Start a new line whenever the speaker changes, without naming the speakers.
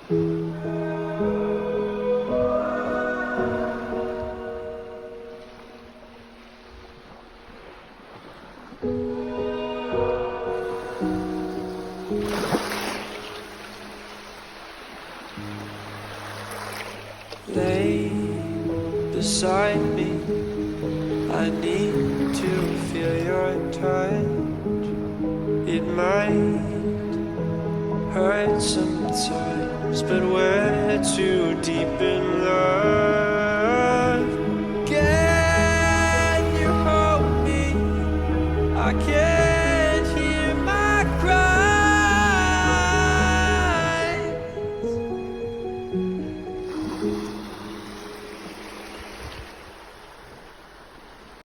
Lay beside me, I need to feel your touch. It might hurt sometimes, but we're too deep in love. Can you hold me? I can't